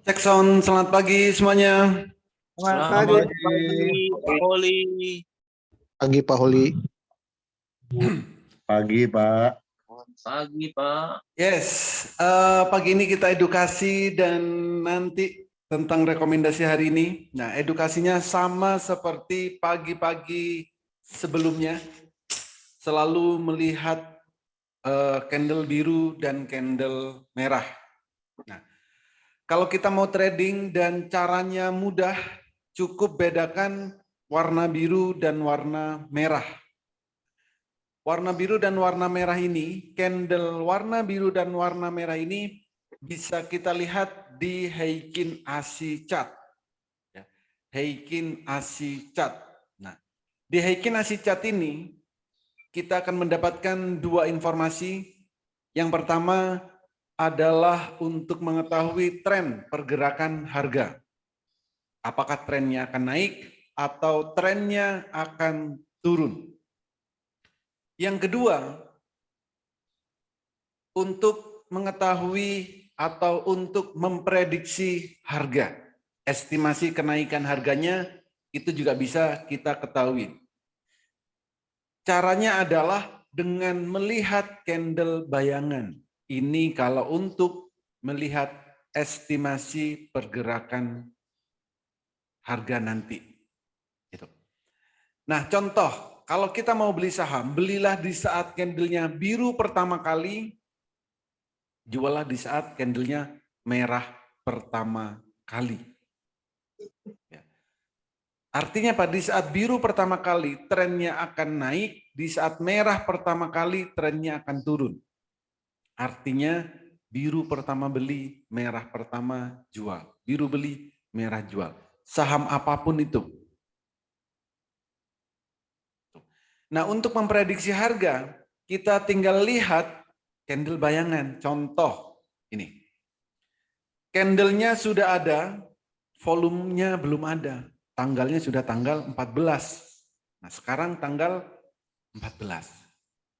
Cek sound, selamat pagi semuanya. Selamat Selamat pagi. pagi, Pak Holi. Pagi Pak Holi. Pagi, Pak. Pagi, Pak. Yes, pagi ini kita edukasi dan nanti tentang rekomendasi hari ini. Nah, edukasinya sama seperti pagi-pagi sebelumnya, selalu melihat candle biru dan candle merah. Nah, kalau kita mau trading dan caranya mudah, cukup bedakan warna biru dan warna merah. Warna biru dan warna merah ini, candle warna biru dan warna merah ini bisa kita lihat di Heikin ASI chart. Heikin ASI chart. Nah, di Heikin ASI chart ini kita akan mendapatkan dua informasi. Yang pertama adalah untuk mengetahui tren pergerakan harga. Apakah trennya akan naik atau trennya akan turun. Yang kedua, untuk mengetahui atau untuk memprediksi harga. Estimasi kenaikan harganya itu juga bisa kita ketahui. Caranya adalah dengan melihat candle bayangan. Ini kalau untuk melihat estimasi pergerakan harga nanti. Gitu. Nah, contoh, kalau kita mau beli saham, belilah di saat candlenya biru pertama kali, jualah di saat candlenya merah pertama kali. Ya. Artinya Pak, di saat biru pertama kali trennya akan naik, di saat merah pertama kali trennya akan turun. Artinya biru pertama beli, merah pertama jual. Biru beli, merah jual. Saham apapun itu. Nah, untuk memprediksi harga, kita tinggal lihat candle bayangan. Contoh ini. Candlenya sudah ada, volumenya belum ada. Tanggalnya sudah tanggal 14. Nah, sekarang tanggal 14.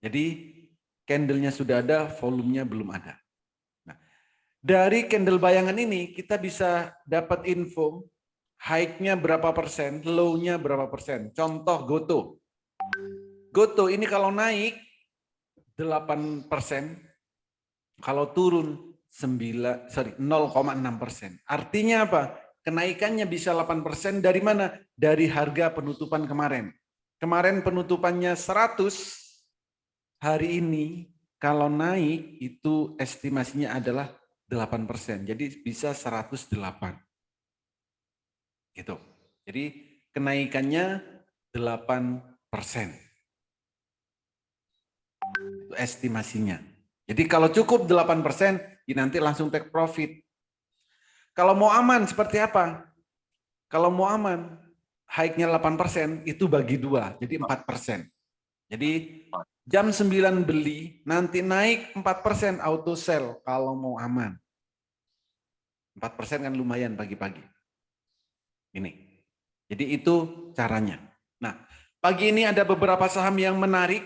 Jadi candlenya sudah ada, volumenya belum ada. Nah, dari candle bayangan ini kita bisa dapat info high-nya berapa persen, low-nya berapa persen. Contoh GoTo. GoTo ini kalau naik 8%, kalau turun 0,6%. Artinya apa? Kenaikannya bisa 8% dari mana? Dari harga penutupan kemarin. Kemarin penutupannya 100, hari ini kalau naik itu estimasinya adalah 8%. Jadi bisa 108. Gitu. Jadi kenaikannya 8%. Itu estimasinya. Jadi kalau cukup 8%, ya nanti langsung take profit. Kalau mau aman seperti apa? Kalau mau aman, high-nya 8%, itu bagi 2, jadi 4%. Jadi jam 9 beli, nanti naik 4% auto sell kalau mau aman. 4% kan lumayan pagi-pagi. Ini. Jadi itu caranya. Nah, pagi ini ada beberapa saham yang menarik.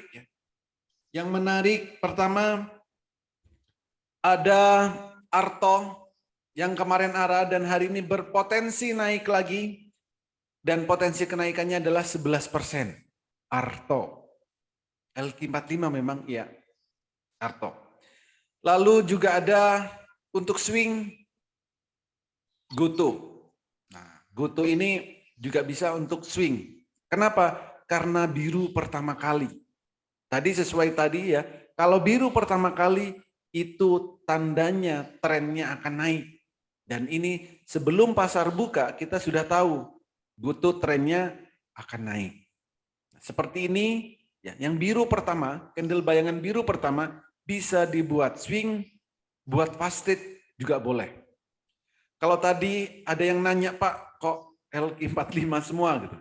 Yang menarik pertama ada Arto yang kemarin arah dan hari ini berpotensi naik lagi dan potensi kenaikannya adalah 11%. Arto. LQ45 memang iya. Arto. Lalu juga ada untuk swing GoTo. Nah, GoTo ini juga bisa untuk swing. Kenapa? Karena biru pertama kali. Tadi sesuai tadi ya, kalau biru pertama kali itu tandanya trennya akan naik. Dan ini sebelum pasar buka kita sudah tahu GoTo trennya akan naik. Seperti ini, ya, yang biru pertama, candle bayangan biru pertama bisa dibuat swing, buat fasted juga boleh. Kalau tadi ada yang nanya, Pak, kok LQ45 semua gitu?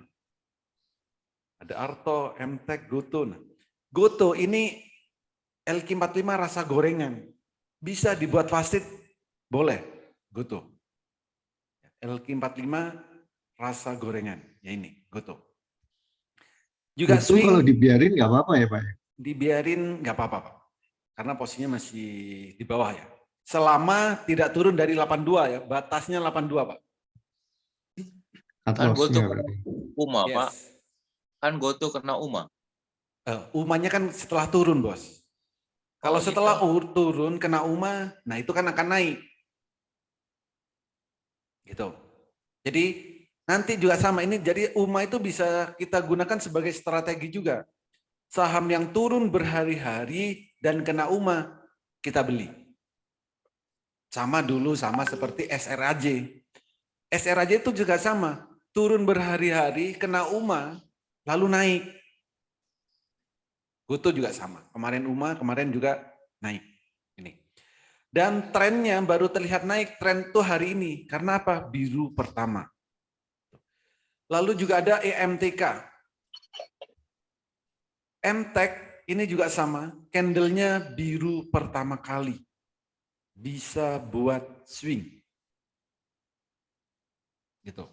Ada Arto, MTEK, GoTo. Nah, GoTo ini LQ45 rasa gorengan. Bisa dibuat fasted? Boleh, GoTo. LQ45 rasa gorengan. Ya ini, GoTo. Juga Itu swing. kalau dibiarin nggak apa-apa ya Pak? Dibiarin nggak apa-apa, Pak. Karena posisinya masih di bawah ya. selama tidak turun dari 82 ya, batasnya 82 Pak. Kan Cut Goto loss-nya kena berarti. UMA, Pak. Yes. Kan Goto kena UMA. UMA-nya kan setelah turun Bos. Kalau Oh, setelah gitu. turun kena UMA, nah itu kan akan naik. Gitu. Jadi nanti juga sama ini, jadi UMA itu bisa kita gunakan sebagai strategi juga. Saham yang turun berhari-hari dan kena UMA, kita beli. Sama dulu sama seperti SRAJ. SRAJ itu juga sama, turun berhari-hari, kena UMA, lalu naik. Goto juga sama, kemarin UMA, kemarin juga naik. Ini. Dan trennya baru terlihat naik, tren itu hari ini. Karena apa? Biru pertama. Lalu juga ada EMTK. MTEK ini juga sama, candlenya biru pertama kali. Bisa buat swing. Gitu.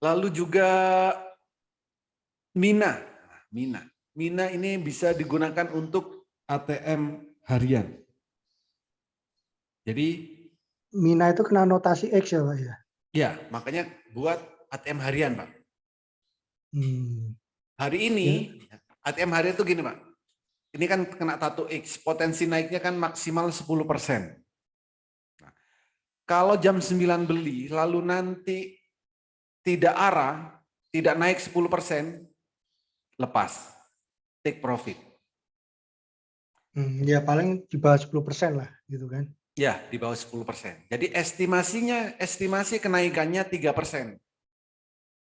Lalu juga Mina. Mina ini bisa digunakan untuk ATM harian. Jadi Mina itu kena notasi X ya Pak ya? ya, makanya buat ATM harian Pak. Hari ini ATM harian itu gini Pak. Ini kan kena tato X, potensi naiknya kan maksimal 10%. Nah, kalau jam 9 beli, lalu nanti tidak arah, tidak naik 10%, lepas. Take profit. Ya paling di bawah 10% lah gitu kan. Ya, di bawah 10%. Jadi estimasi kenaikannya 3%.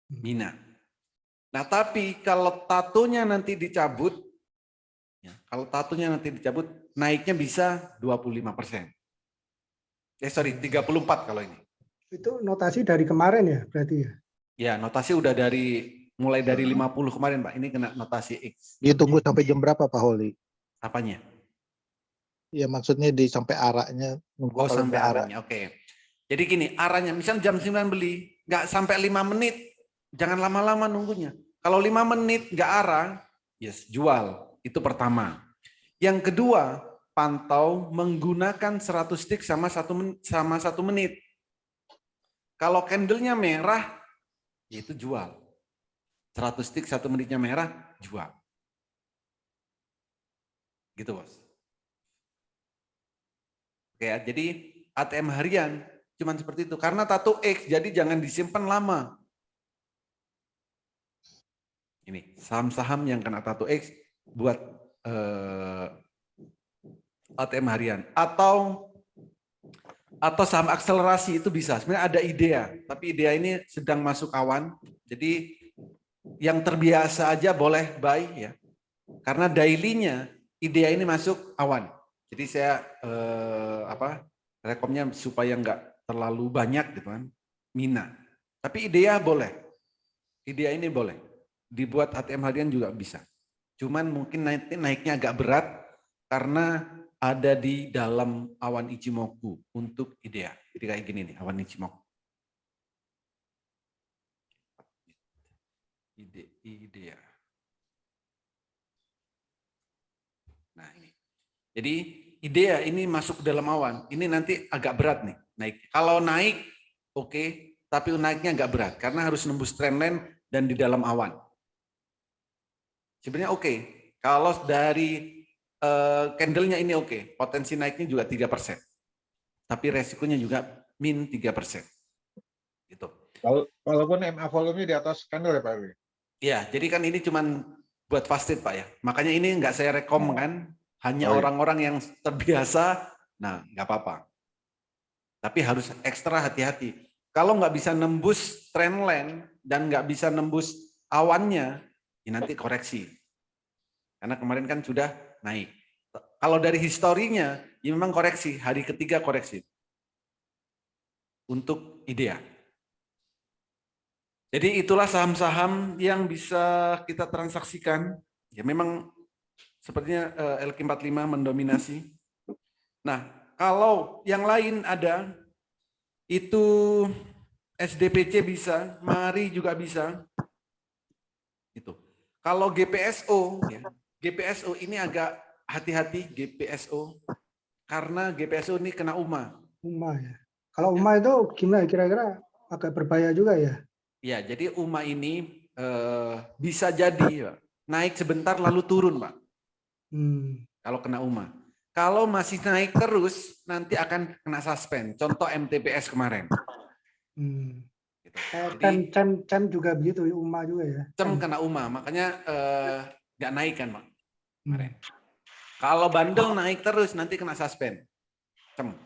Mina. Nah, tapi kalau tatonya nanti dicabut, naiknya bisa 25%. 34 kalau ini. Itu notasi dari kemarin ya berarti ya? Ya, notasi udah mulai dari 50 kemarin, Pak. Ini kena notasi X. Ditunggu sampai jam berapa Pak Holi? Apanya? Ya maksudnya sampai arahnya. Oh, sampai arahnya. Oke. Jadi gini, arahnya misalnya jam 9 beli, nggak sampai 5 menit, jangan lama-lama nunggunya. Kalau 5 menit nggak arah, yes, jual. Itu pertama. Yang kedua, pantau menggunakan 100 stick sama 1 menit. Kalau candlenya merah, itu jual. 100 stick 1 menitnya merah, jual. Gitu Bos. Oke, jadi ATM harian cuman seperti itu. Karena tato X, jadi jangan disimpan lama. Ini saham-saham yang kena tato X buat ATM harian. Atau saham akselerasi itu bisa. Sebenarnya ada IDEA, tapi IDEA ini sedang masuk awan. Jadi yang terbiasa aja boleh buy ya. Karena daily-nya IDEA ini masuk awan. Jadi saya rekomnya supaya nggak terlalu banyak gitu kan. Mina. Tapi IDEA boleh. IDEA ini boleh. Dibuat ATM harian juga bisa. Cuman mungkin naiknya agak berat karena ada di dalam awan Ichimoku untuk IDEA. Jadi kayak gini nih, awan Ichimoku. IDEA. Nah ini. Jadi IDEA ini masuk ke dalam awan. Ini nanti agak berat nih naik. Kalau naik oke, tapi naiknya agak berat karena harus nembus trendline dan di dalam awan. Sebenarnya oke. Kalau dari candlenya ini oke. Potensi naiknya juga 3%. Tapi resikonya juga min 3%. Gitu. Walaupun MA volume-nya di atas candle ya Pak Ewi? Ya, jadi kan ini cuman buat fasted Pak ya. Makanya ini nggak saya rekom kan. Hanya orang-orang yang terbiasa, nah nggak apa-apa. Tapi harus ekstra hati-hati. Kalau nggak bisa nembus trendline dan nggak bisa nembus awannya, ya nanti koreksi. Karena kemarin kan sudah naik. Kalau dari historinya, ya memang koreksi. Hari ketiga koreksi. Untuk IDEA. Jadi itulah saham-saham yang bisa kita transaksikan. Ya memang sepertinya LQ45 mendominasi. Nah, kalau yang lain ada, itu SDPC bisa, MARI juga bisa. Itu. Kalau GPSO, ya, GPSO ini agak hati-hati GPSO karena GPSO ini kena UMA. UMA ya. Kalau UMA itu gimana kira-kira agak berbahaya juga ya? Ya, jadi UMA ini bisa jadi naik sebentar lalu turun, Pak. Kalau kena UMA. Kalau masih naik terus, nanti akan kena suspend. Contoh MTPS kemarin. Gitu. Jadi, Cem juga begitu, UMA juga ya. CEM kena UMA, makanya nggak naik kan, Pak. Kemarin. Kalau bandel naik terus, nanti kena suspend. CEM.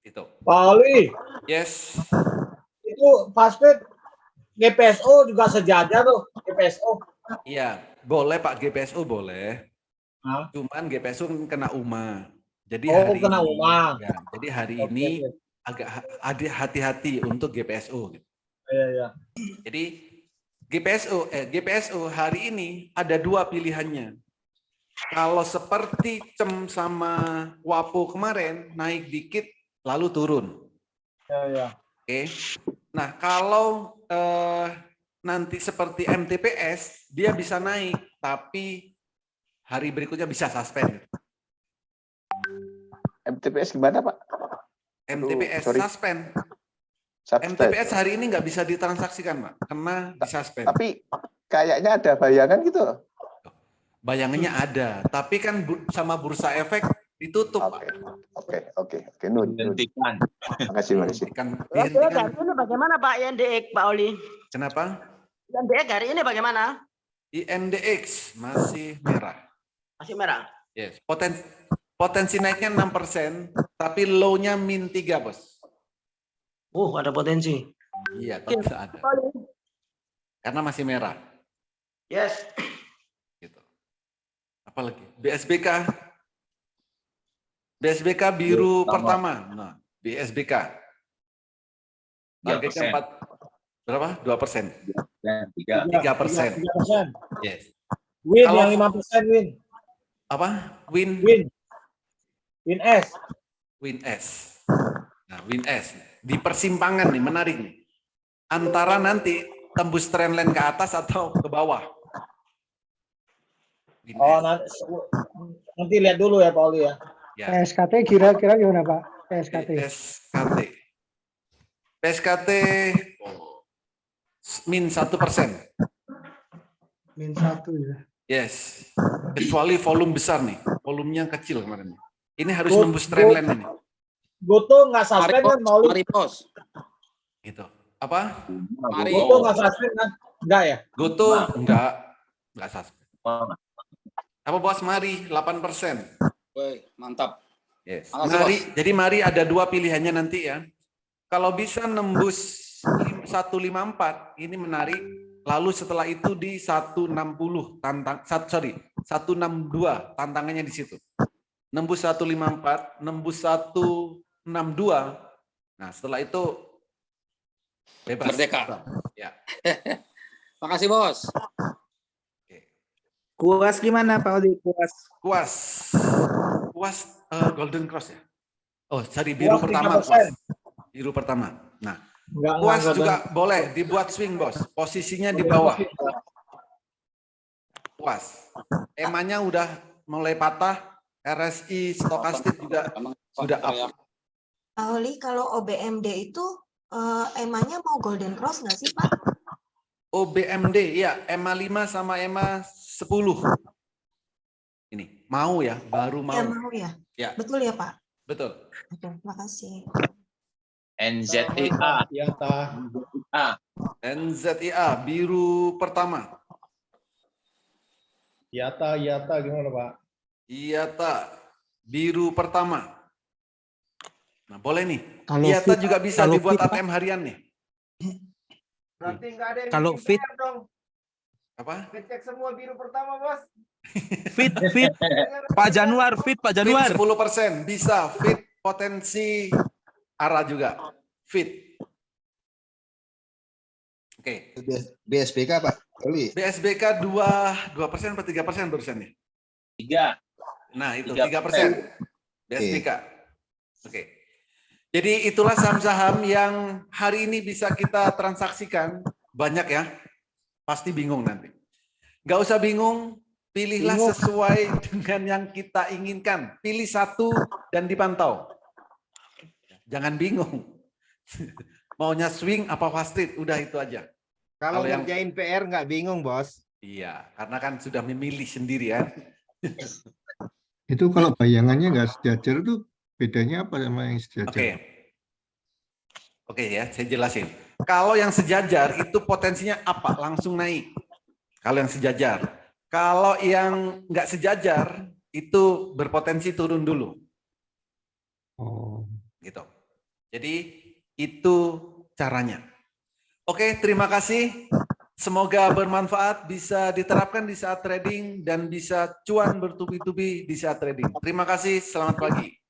Itu. Pak Oli, Yes. itu Fastped GPSO juga sejajar tuh, GPSO. Iya, boleh Pak, GPSO boleh. Hah? Cuman GPSO kena UMA. Jadi Oh, hari kena ini, UMA. ya, jadi hari Oke, ini oke. agak hati-hati untuk GPSO. Iya, iya. Jadi GPSO hari ini ada dua pilihannya. Kalau seperti CEM sama WAPO kemarin naik dikit lalu turun. Iya, iya. Oke. Nah, kalau nanti seperti MTPS dia bisa naik tapi hari berikutnya bisa suspend. MTPS gimana Pak? MTPS sorry. suspend. Suspend. MTPS hari ini nggak bisa ditransaksikan, Pak, karena disuspend. Tapi kayaknya ada bayangan gitu. Bayangannya ada, tapi kan sama bursa efek ditutup, Oke, Pak. oke. Nun. Hentikan. Makasih. Dihentikan. YNDX hari ini bagaimana Pak YNDX, Pak Oli? Kenapa? YNDX hari ini bagaimana? INDX masih merah. Masih merah. Yes. Potensi naiknya 6%, tapi low-nya -3, Bos. Ada potensi. Iya, tetap ada. Karena masih merah. Yes. Gitu. Apalagi BSBK. BSBK biru pertama. Nah, BSBK. Targetnya 4 berapa? 2%. 3%. 3%. Yes. Win Kalau- yang 5% win. Apa? Win Win S. Win S. Nah, Win S. Di persimpangan nih, menarik nih. Antara nanti tembus trendline ke atas atau ke bawah. Win Oh, S. nanti lihat dulu ya Pak Oli ya. Ya. PSKT kira-kira gimana Pak? PSKT. PSKT -1%. -1 ya. Yes. Kecuali volume besar nih. Volumenya kecil kemarin. Ini harus Go- nembus trendline ini. Goto nggak suspend kan Pak Oli? Mari bos. Gitu. Apa? Mari. Goto nggak suspend kan? Enggak ya? Goto enggak suspend. Apa Bos? Mari 8%. Woi, mantap. Yes. Makasih, Mari, jadi mari ada dua pilihannya nanti ya. Kalau bisa nembus 154, ini menarik. Lalu setelah itu di 160 162 tantangannya di situ. Nembus 154, nembus 162. Nah, setelah itu bebas. Merdeka. Ya. Makasih bos. Kuas gimana Pak Oli? Kuas Golden Cross ya. Oh, sorry, biru Kuas pertama. 3%. Kuas. Biru pertama. Nah, Enggak, Kuas enggak, juga boleh dibuat swing, Bos. Posisinya di bawah. Kuas. EMA-nya udah mulai patah. RSI stokastik juga sudah up. Pak Oli, kalau OBMD itu EMA-nya mau Golden Cross nggak sih, Pak? OBMD, ya, EMA 5 sama EMA 10. Ini, mau ya, baru mau. Ya, mau ya? Ya. Betul ya, Pak? Betul. Oke, makasih. NZIA. NZIA, biru pertama. Yata gimana Pak? IATA, biru pertama. Nah, boleh nih. Kalau IATA fit- juga bisa kalau dibuat fit, ATM harian nih. Nanti nggak ada yang Kalau bikin fit- PR dong. Apa? Ngecek semua biru pertama bos. Fit Pak Januar, fit Pak Fit Januar. 10%, bisa. Fit potensi arah juga. Fit. Oke. BSBK Pak Oli. BSBK 2% atau 3% barusan nih? 3. Nah, itu 3%. 3%. BSBK. Oke. Jadi itulah saham-saham yang hari ini bisa kita transaksikan. Banyak ya. Pasti bingung nanti. Nggak usah bingung. Pilihlah Bingung. sesuai dengan yang kita inginkan. Pilih satu dan dipantau. Jangan bingung. Maunya swing apa fast street, udah itu aja. Kalau Kalau yang- ngerjain PR nggak bingung, Bos. Iya, karena kan sudah memilih sendiri ya. Itu kalau bayangannya nggak sejajar itu bedanya apa sama yang sejajar? Oke. Oke ya, saya jelasin. Kalau yang sejajar itu potensinya apa? Langsung naik. Kalau yang sejajar. Kalau yang nggak sejajar itu berpotensi turun dulu. Oh. Gitu. Jadi itu caranya. Oke, terima kasih. Semoga bermanfaat, bisa diterapkan di saat trading dan bisa cuan bertubi-tubi di saat trading. Terima kasih, selamat pagi.